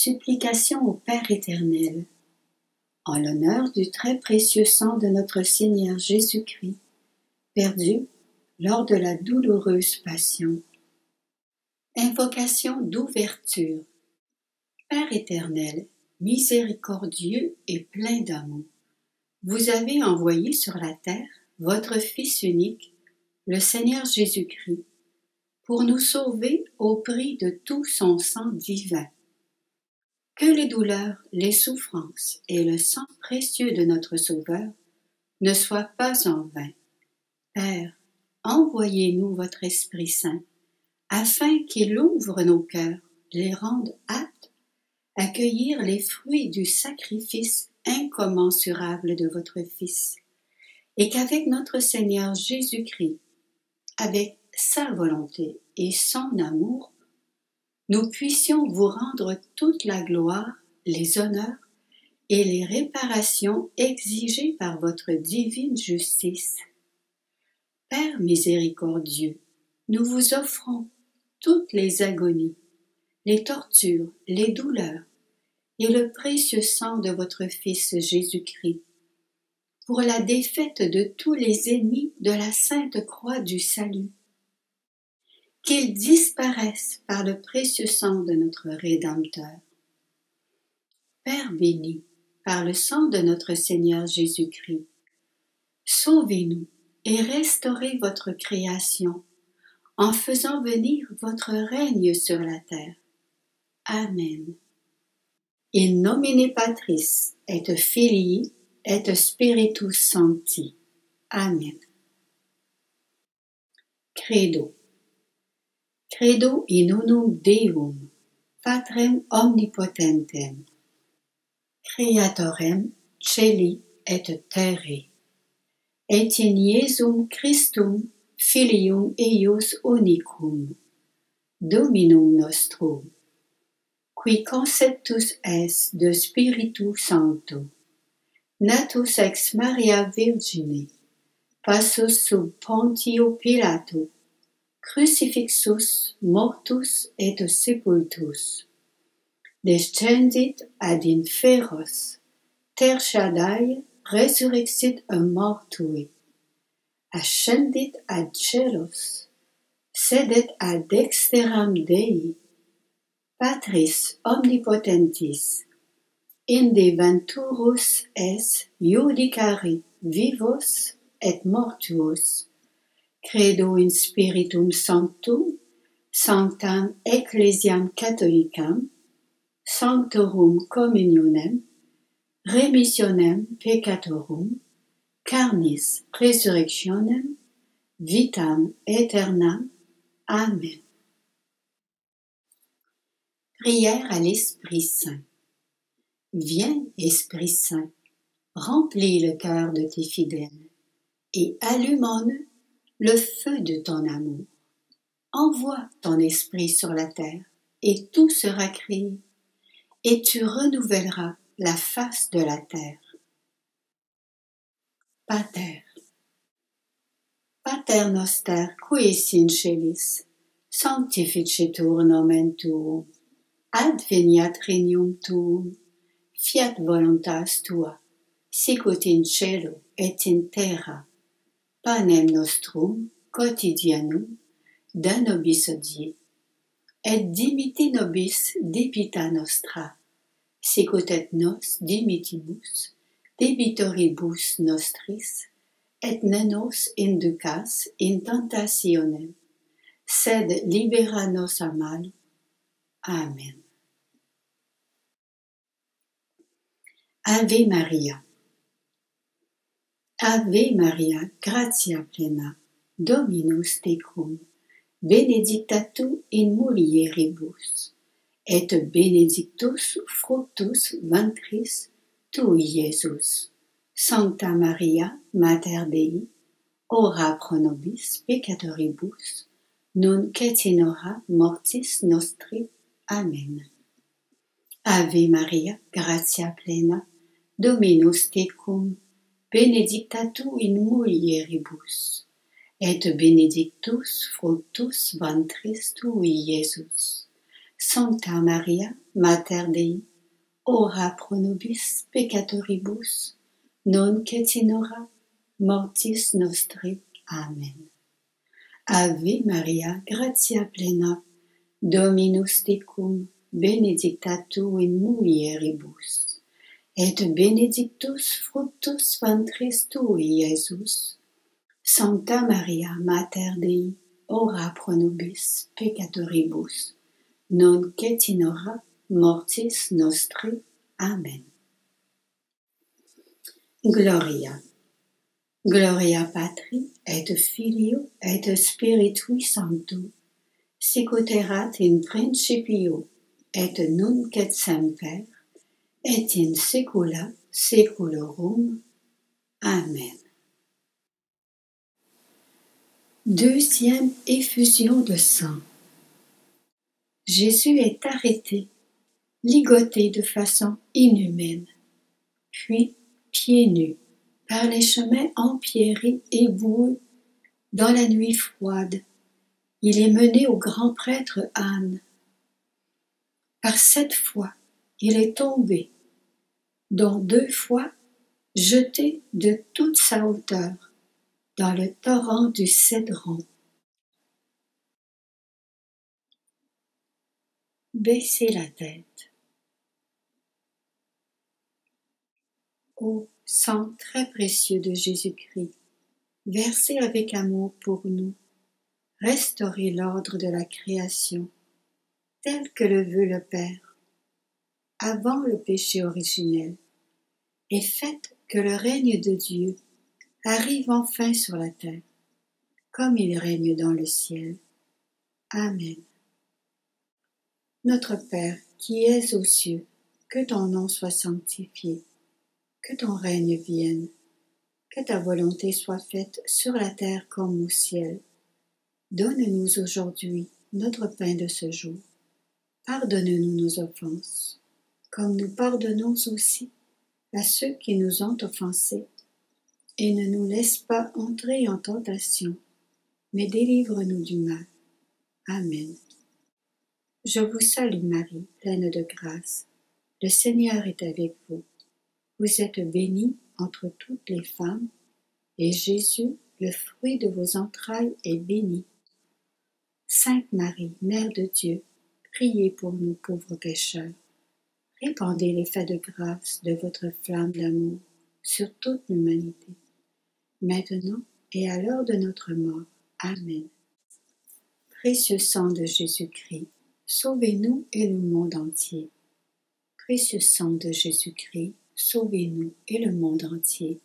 Supplication au Père éternel, en l'honneur du très précieux sang de notre Seigneur Jésus-Christ, perdu lors de la douloureuse passion. Invocation d'ouverture. Père éternel, miséricordieux et plein d'amour, vous avez envoyé sur la terre votre Fils unique, le Seigneur Jésus-Christ, pour nous sauver au prix de tout son sang divin. Que les douleurs, les souffrances et le sang précieux de notre Sauveur ne soient pas en vain. Père, envoyez-nous votre Esprit Saint, afin qu'il ouvre nos cœurs, les rende aptes à cueillir les fruits du sacrifice incommensurable de votre Fils, et qu'avec notre Seigneur Jésus-Christ, avec sa volonté et son amour, nous puissions vous rendre toute la gloire, les honneurs et les réparations exigées par votre divine justice. Père miséricordieux, nous vous offrons toutes les agonies, les tortures, les douleurs et le précieux sang de votre Fils Jésus-Christ, pour la défaite de tous les ennemis de la sainte croix du salut. Qu'ils disparaissent par le précieux sang de notre Rédempteur. Père béni, par le sang de notre Seigneur Jésus-Christ, sauvez-nous et restaurez votre création en faisant venir votre règne sur la terre. Amen. In nomine Patris et Filii et Spiritus Sancti. Amen. Credo. Credo in unum Deum, Patrem omnipotentem, Creatorem celi et terrae, et in Iesum Christum, Filium eius unicum, Dominum nostrum, qui conceptus es de Spiritu Sancto, natus ex Maria Virgine, passus sub Pontio Pilato, crucifixus, mortus et sepultus, descendit ad inferos, tertiadae resurrexit a mortui, ascendit ad celos, sedet ad dexteram Dei, Patris omnipotentis, inde venturus es judicari vivos et mortuos. Credo in Spiritum Sanctum, Sanctam Ecclesiam Catholicam, Sanctorum Communionem, Remissionem Peccatorum, Carnis Resurrectionem, Vitam Aeternam. Amen. Prière à l'Esprit Saint. Viens, Esprit Saint, remplis le cœur de tes fidèles et allume en eux le feu de ton amour. Envoie ton esprit sur la terre, et tout sera créé, et tu renouvelleras la face de la terre. Pater. Pater noster, qui es in celis, sanctificetur nomen tuum, adveniat regnum tuum, fiat voluntas tua, sicut in cielo et in terra. Panem nostrum quotidianum da nobis hodie, et dimitti nobis debita nostra, sicut et nos dimittimus debitoribus nostris, et ne nos inducas in tentationem, sed libera nos a malo. Amen. Ave Maria. Ave Maria, gratia plena, Dominus tecum, benedicta tu in mulieribus, et benedictus fructus ventris tui, Iesus. Sancta Maria, Mater Dei, ora pro nobis peccatoribus, nunc et in hora mortis nostri. Amen. Ave Maria, gratia plena, Dominus tecum, benedicta tu in mulieribus, et benedictus fructus ventris tui, Iesus. Sancta Maria, Mater Dei, ora pro nobis peccatoribus, nunc et in hora mortis nostri. Amen. Ave Maria, gratia plena, Dominus tecum, benedicta tu in mulieribus, et benedictus fructus ventris tui, Iesus. Sancta Maria, Mater Dei, ora pro nobis peccatoribus, nunc et in hora mortis nostri. Amen. Gloria. Gloria Patri, et Filio, et Spiritui Sancto, sicut erat in principio, et nunc et semper, et in saecula saeculorum. Amen. Deuxième effusion de sang. Jésus est arrêté, ligoté de façon inhumaine, puis pieds nus, par les chemins empierrés et boueux, dans la nuit froide, il est mené au grand prêtre Anne. Par 7 fois, il est tombé, dont 2 fois jeté de toute sa hauteur dans le torrent du Cédron. Baissez la tête. Ô sang très précieux de Jésus-Christ, versé avec amour pour nous, restaurez l'ordre de la création, tel que le veut le Père, avant le péché originel, et faites que le règne de Dieu arrive enfin sur la terre, comme il règne dans le ciel. Amen. Notre Père, qui es aux cieux, que ton nom soit sanctifié, que ton règne vienne, que ta volonté soit faite sur la terre comme au ciel. Donne-nous aujourd'hui notre pain de ce jour. Pardonne-nous nos offenses, comme nous pardonnons aussi à ceux qui nous ont offensés. Et ne nous laisse pas entrer en tentation, mais délivre-nous du mal. Amen. Je vous salue Marie, pleine de grâce. Le Seigneur est avec vous. Vous êtes bénie entre toutes les femmes, et Jésus, le fruit de vos entrailles, est béni. Sainte Marie, Mère de Dieu, priez pour nous pauvres pécheurs. Répandez l'effet de grâce de votre flamme d'amour sur toute l'humanité, maintenant et à l'heure de notre mort. Amen. Précieux sang de Jésus-Christ, sauvez-nous et le monde entier. Précieux sang de Jésus-Christ, sauvez-nous et le monde entier.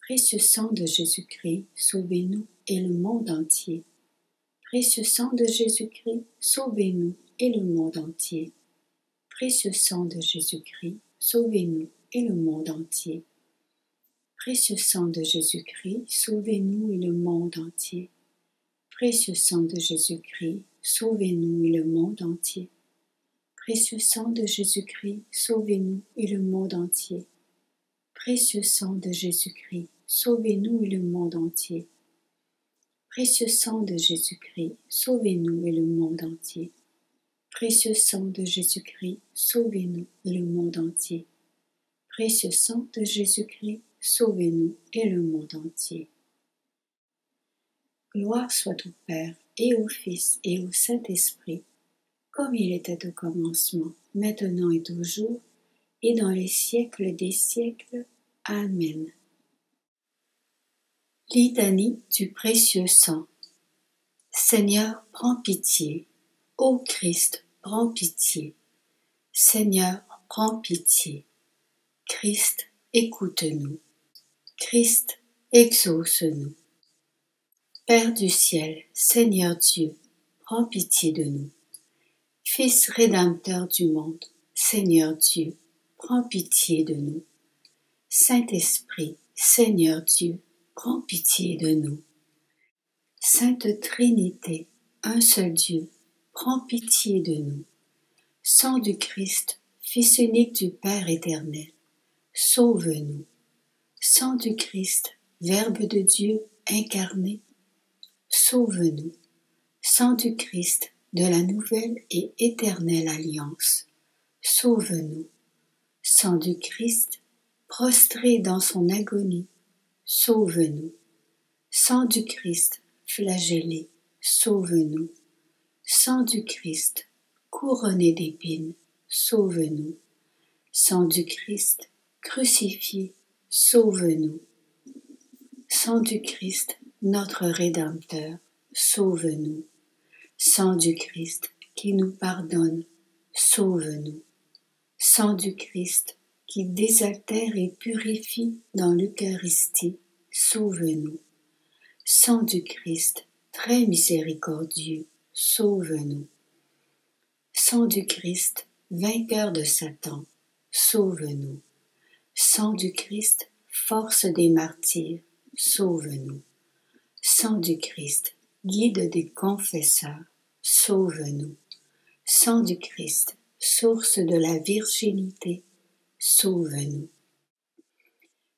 Précieux sang de Jésus-Christ, sauvez-nous et le monde entier. Précieux sang de Jésus-Christ, sauvez-nous et le monde entier. Précieux sang de Jésus-Christ, sauvez-nous et le monde entier. Précieux sang de Jésus-Christ, sauvez-nous et le monde entier. Précieux sang de Jésus-Christ, sauvez-nous et le monde entier. Précieux sang de Jésus-Christ, sauvez-nous et le monde entier. Précieux sang de Jésus-Christ, sauvez-nous et le monde entier. Précieux sang de Jésus-Christ, sauvez-nous et le monde entier. Précieux sang de Jésus-Christ, sauvez-nous et le monde entier. Précieux sang de Jésus-Christ, sauvez-nous et le monde entier. Gloire soit au Père, et au Fils, et au Saint-Esprit, comme il était au commencement, maintenant et toujours, et dans les siècles des siècles. Amen. Litanie du précieux sang. Seigneur, prends pitié. Ô Christ, prends pitié. Seigneur, prends pitié. Christ, écoute-nous. Christ, exauce-nous. Père du ciel, Seigneur Dieu, prends pitié de nous. Fils rédempteur du monde, Seigneur Dieu, prends pitié de nous. Saint-Esprit, Seigneur Dieu, prends pitié de nous. Sainte Trinité, un seul Dieu, prends pitié de nous. Sang du Christ, Fils unique du Père éternel, sauve-nous. Sang du Christ, Verbe de Dieu incarné, sauve-nous. Sang du Christ, de la nouvelle et éternelle alliance, sauve-nous. Sang du Christ, prostré dans son agonie, sauve-nous. Sang du Christ, flagellé, sauve-nous. Sang du Christ, couronné d'épines, sauve-nous. Sang du Christ, crucifié, sauve-nous. Sang du Christ, notre Rédempteur, sauve-nous. Sang du Christ qui nous pardonne, sauve-nous. Sang du Christ qui désaltère et purifie dans l'Eucharistie, sauve-nous. Sang du Christ, très miséricordieux, sauve-nous. Sang du Christ, vainqueur de Satan, sauve-nous. Sang du Christ, force des martyrs, sauve-nous. Sang du Christ, guide des confesseurs, sauve-nous. Sang du Christ, source de la virginité, sauve-nous.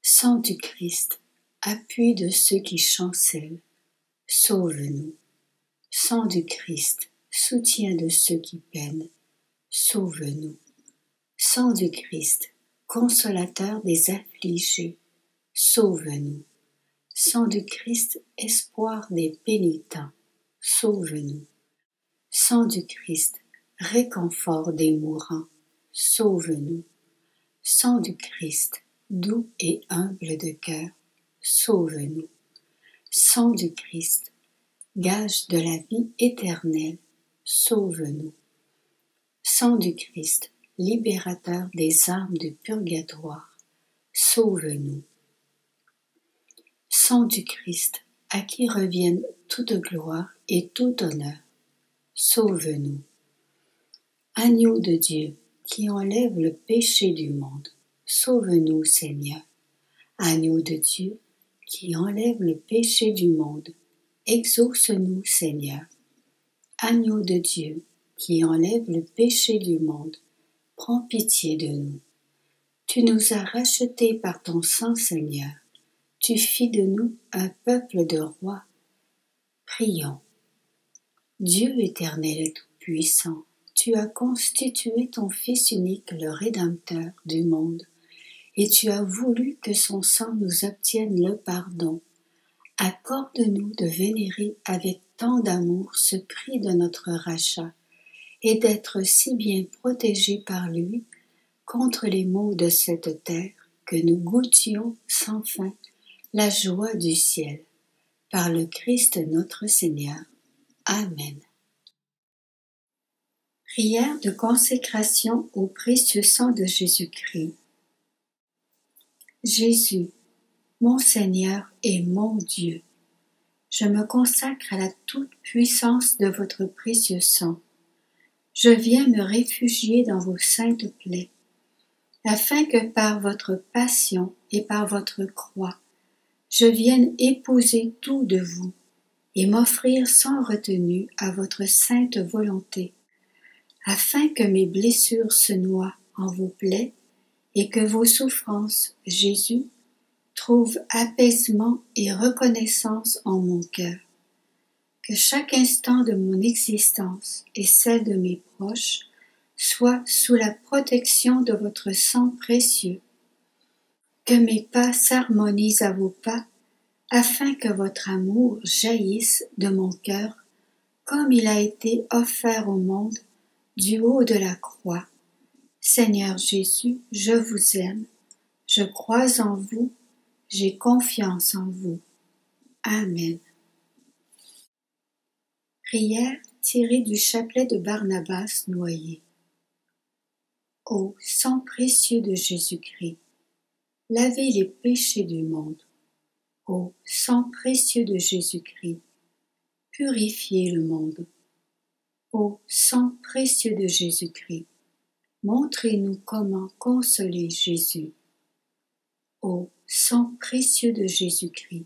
Sang du Christ, appui de ceux qui chancellent, sauve-nous. Sang du Christ, soutien de ceux qui peinent, sauve-nous. Sang du Christ, consolateur des affligés, sauve-nous. Sang du Christ, espoir des pénitents, sauve-nous. Sang du Christ, réconfort des mourants, sauve-nous. Sang du Christ, doux et humble de cœur, sauve-nous. Sang du Christ, gage de la vie éternelle, sauve-nous. Sang du Christ, libérateur des âmes du purgatoire, sauve-nous. Sang du Christ, à qui reviennent toute gloire et tout honneur, sauve-nous. Agneau de Dieu, qui enlève le péché du monde, sauve-nous, Seigneur. Agneau de Dieu, qui enlève le péché du monde, exauce-nous, Seigneur. Agneau de Dieu, qui enlève le péché du monde, prends pitié de nous. Tu nous as rachetés par ton sang, Seigneur. Tu fis de nous un peuple de rois. Prions. Dieu éternel et tout-puissant, tu as constitué ton Fils unique, le Rédempteur du monde, et tu as voulu que son sang nous obtienne le pardon. Accorde-nous de vénérer avec tant d'amour ce prix de notre rachat, et d'être si bien protégés par lui contre les maux de cette terre, que nous goûtions sans fin la joie du ciel. Par le Christ notre Seigneur. Amen. Prière de consécration au précieux sang de Jésus-Christ. Jésus, mon Seigneur et mon Dieu, je me consacre à la toute-puissance de votre précieux sang. Je viens me réfugier dans vos saintes plaies, afin que par votre passion et par votre croix, je vienne épouser tout de vous et m'offrir sans retenue à votre sainte volonté, afin que mes blessures se noient en vos plaies et que vos souffrances, Jésus, trouvent apaisement et reconnaissance en mon cœur. Que chaque instant de mon existence et celle de mes proches soit sous la protection de votre sang précieux. Que mes pas s'harmonisent à vos pas, afin que votre amour jaillisse de mon cœur comme il a été offert au monde du haut de la croix. Seigneur Jésus, je vous aime, je crois en vous, j'ai confiance en vous. Amen. Prière tirée du chapelet de Barnabas Noyer. Ô sang précieux de Jésus-Christ, lavez les péchés du monde. Ô sang précieux de Jésus-Christ, purifiez le monde. Ô sang précieux de Jésus-Christ, montrez-nous comment consoler Jésus. Ô sang précieux de Jésus-Christ,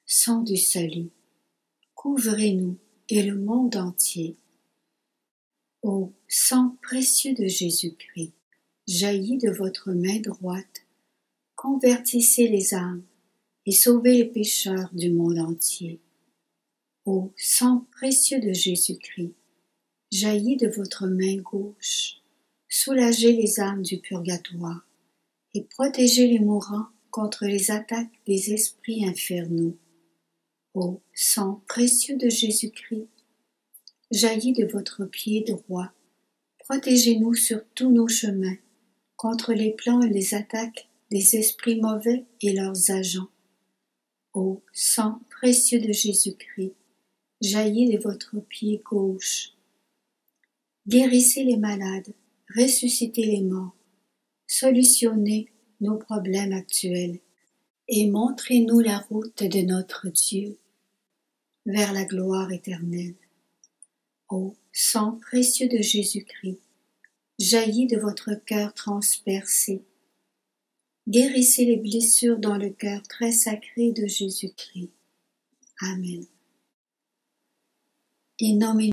sang du salut, couvrez-nous et le monde entier. Ô sang précieux de Jésus-Christ, jailli de votre main droite, convertissez les âmes et sauvez les pécheurs du monde entier. Ô sang précieux de Jésus-Christ, jaillit de votre main gauche, soulagez les âmes du purgatoire et protégez les mourants contre les attaques des esprits infernaux. Ô sang précieux de Jésus-Christ, jaillit de votre pied droit, protégez-nous sur tous nos chemins contre les plans et les attaques des esprits mauvais et leurs agents. Ô sang précieux de Jésus-Christ, jaillit de votre pied gauche. Guérissez les malades, ressuscitez les morts, solutionnez nos problèmes actuels et montrez-nous la route de notre Dieu vers la gloire éternelle. Ô sang précieux de Jésus-Christ, jaillit de votre cœur transpercé. Guérissez les blessures dans le cœur très sacré de Jésus-Christ. Amen. In nomine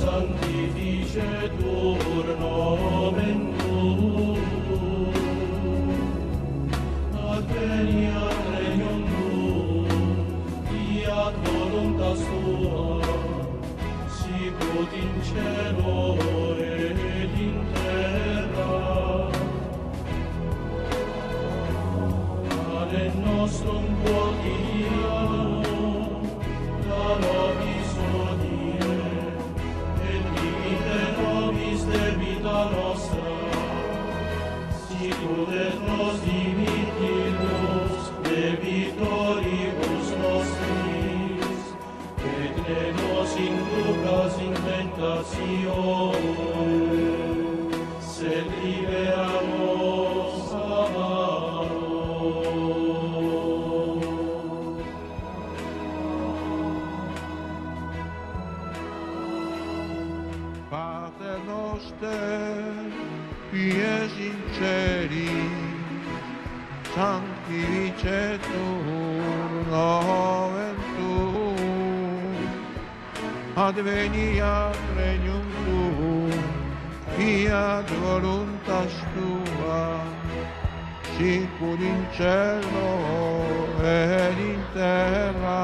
sanctificetur nomen tuum, adveniat regnum tuum, fiat voluntas tua, sicut in cielo et in terra. Pane nostrum quotidianum da nobis hodie, et dimitte nobis debita nostra, sicut et nos dimittimus debitoribus nostris, et ne nos inducas in tentatione, sed libera nos a malo. Pater noster, qui es in celis, sanctificetur nomen tuum, adveniat regnum tuum, fiat voluntas tua, sicut in cielo et in terra.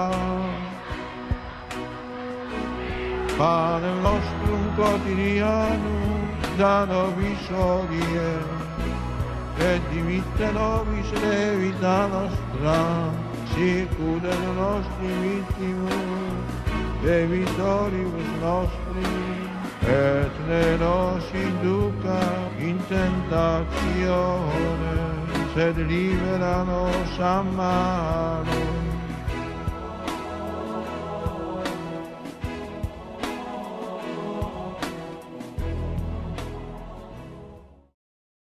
Pane nostrum quotidianum da nobis hodie, et dimitte nobis debita nostra, sicut et nos dimittimus debitoribus nostris, et ne nos induca in tentatione, sed libera nos a malo.